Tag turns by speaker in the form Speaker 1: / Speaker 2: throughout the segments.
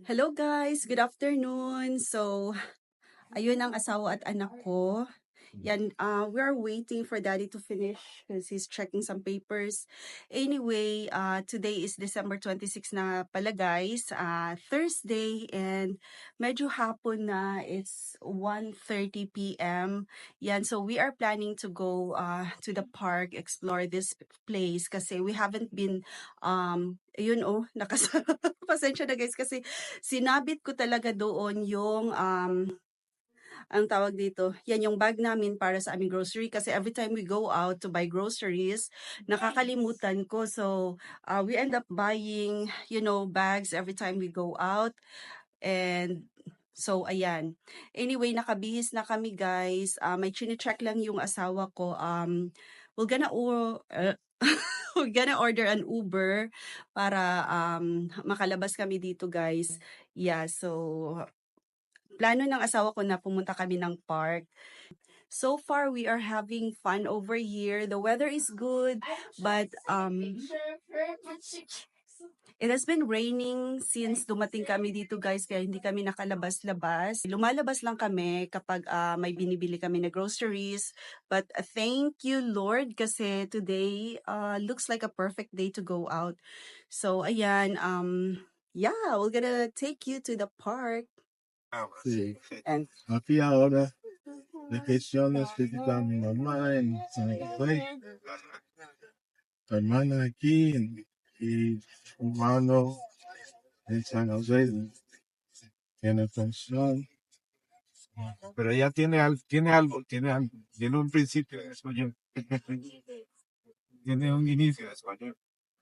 Speaker 1: Hello guys, good afternoon. So, ayun ang asawa at anak ko. Yan, we're waiting for daddy to finish because he's checking some papers. Anyway, today is December 26 na pala guys, Thursday, and medyo hapon na, it's 1:30 p.m. Yan, so we are planning to go to the park, explore this place kasi we haven't been, pasensya na guys kasi sinabit ko talaga doon yung ang tawag dito, yan yung bag namin para sa aming grocery kasi every time we go out to buy groceries, nakakalimutan ko. So, we end up buying, bags every time we go out. And so, ayan. Anyway, nakabihis na kami guys. May chine-check lang yung asawa ko. We're gonna we're gonna order an Uber para makalabas kami dito guys. Yeah, so plano ng asawa ko na pumunta kami ng park. So far, we are having fun over here. The weather is good, but it has been raining since dumating kami dito guys, kaya hindi kami nakalabas-labas. Lumalabas lang kami kapag may binibili kami na groceries. But thank you Lord kasi today looks like a perfect day to go out. So ayan, yeah, we're gonna take you to the park.
Speaker 2: Sí.
Speaker 1: And
Speaker 2: Aquí ahora, la cuestión es que está mi mamá en San José, tu hermana aquí y su hermano en San José tiene pensión. Pero ella tiene un principio de español. Tiene un inicio de español.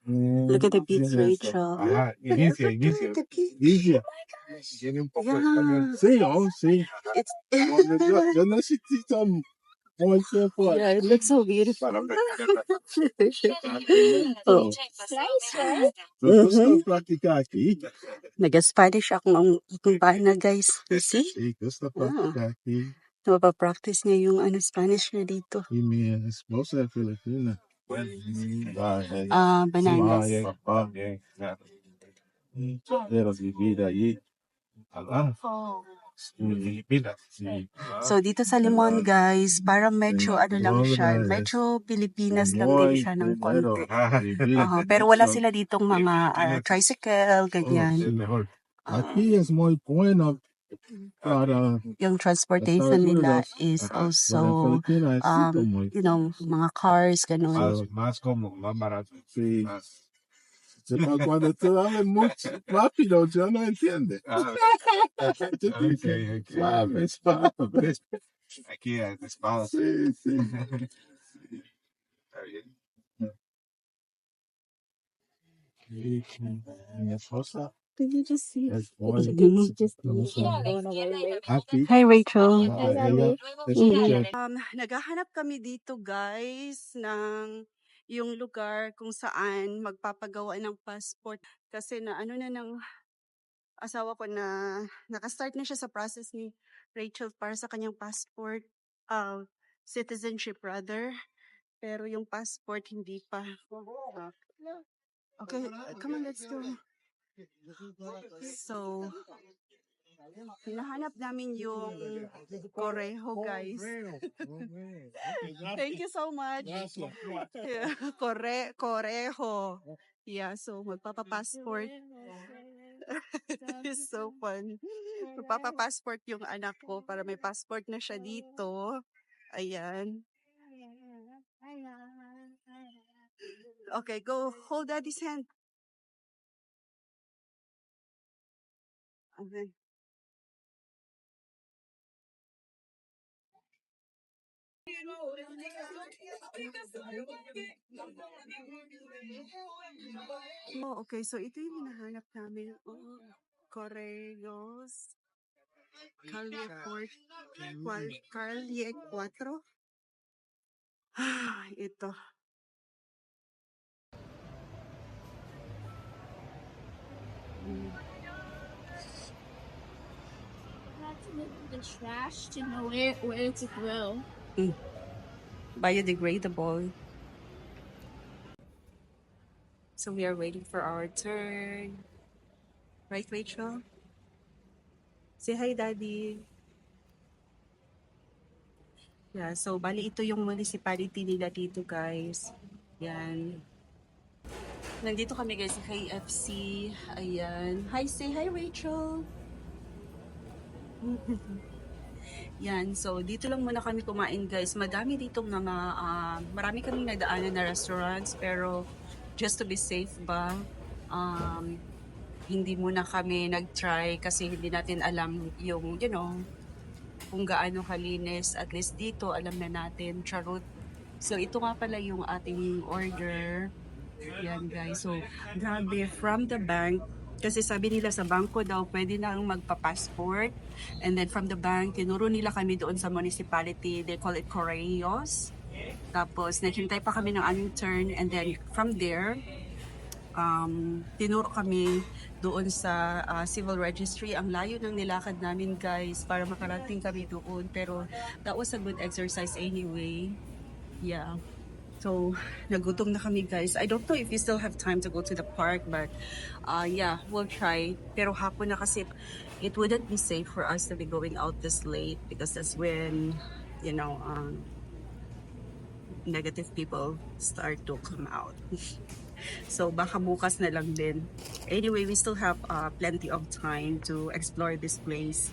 Speaker 1: look at the beats, Rachel.
Speaker 2: Ajá, inicia.
Speaker 1: The beats.
Speaker 2: Inicia. Tiene un poco de español. Sí, sí.
Speaker 1: It's
Speaker 2: Yo necesito more tiempo
Speaker 1: yeah, it looks so beautiful.
Speaker 2: para practicar.
Speaker 1: Oh.
Speaker 2: Yo gusto practicar aquí.
Speaker 1: Nag-Spanish akong bana guys. You see?
Speaker 2: Sí, gusto practicar aquí.
Speaker 1: Napapractice niya yung Spanish niya dito.
Speaker 2: Y mi esposa es filipina.
Speaker 1: Bananas.
Speaker 2: Papá, pero vivir allí. Filipinas. Sí.
Speaker 1: So dito sa Limon guys, parang medyo ano lang siya, medyo Pilipinas lang din siya ng konti. Pero wala sila ditong mga tricycle, ganyan.
Speaker 2: Aquí es muy bueno para
Speaker 1: Yung transportation nila is also, mga cars, ganun.
Speaker 2: más cómodo, más barato. Sí. Cuando tú hablas mucho rápido, yo no entiendo. Tú dices, suave, suave. Aquí es espada. Sí, sí. Está bien. Mi esposa
Speaker 1: Did you just see?
Speaker 2: es muy happy.
Speaker 1: Hi Rachel.
Speaker 2: Ella escucha.
Speaker 1: Naghahanap kami dito guys ng yung lugar kung saan magpapagawa ng passport kasi na ano na ng asawa ko na nakastart na siya sa process ni Rachel para sa kanyang passport, citizenship rather, pero yung passport hindi pa. Okay, come on, let's go. So, hinahanap namin yung Correjo, guys. Thank you so much. Yeah, Correjo. Yeah, so magpapa-passport. It's so fun. Magpapa-passport yung anak ko para may passport na siya dito. Ayan. Okay, go. Hold daddy's hand. Okay. Oh, okay. So, ito yung hinahanap namin. Oh, Corregos. Calle 4. Ito.
Speaker 3: The trash to know where to throw.
Speaker 1: Biodegradable. So we are waiting for our turn. Right, Rachel? Say hi, Daddy. Yeah, so bali ito yung municipality nila dito, guys. Yan. Nandito kami guys sa KFC. Ayan. Hi, say hi, Rachel. Yan, so dito lang muna kami kumain guys. Madami dito mga, marami kaming nadaanan na restaurants pero just to be safe ba, um, hindi muna kami nag-try kasi hindi natin alam yung, you know, kung gaano kalinis. At least dito, alam na natin, charot. So ito nga pala yung ating order. Yan guys, so grabe, from the bank, kasi sabi nila sa bangko daw pwede nang magpa-passport, and then from the bank tinuro nila kami doon sa municipality, they call it Correios. Tapos naghintay pa kami ng aming turn, and then from there tinuro kami doon sa civil registry. Ang layo ng nilakad namin guys para makarating kami doon, pero that was a good exercise anyway. Yeah. So, nagutom na kami guys. I don't know if we still have time to go to the park, but yeah, we'll try. Pero hapon na kasi it wouldn't be safe for us to be going out this late because that's when, you know, negative people start to come out. So, baka bukas na lang din. Anyway, we still have plenty of time to explore this place.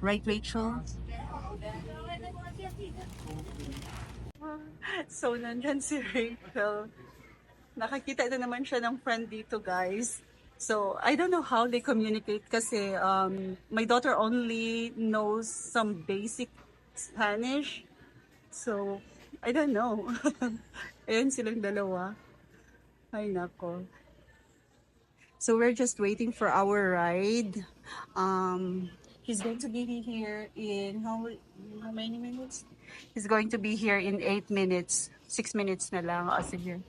Speaker 1: Right, Rachel? So, nandyan si Rachel. Nakakita na naman siya ng friend dito, guys. So, I don't know how they communicate kasi my daughter only knows some basic Spanish. So, I don't know. Ayan silang dalawa. Ay, nako. So, we're just waiting for our ride. He's going to be here in how many minutes? He's going to be here in 8 minutes. 6 minutes na lang. O, sige.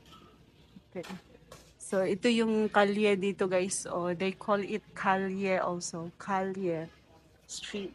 Speaker 1: Okay. So, ito yung kalye dito guys. Oh, they call it kalye also. Kalye Street.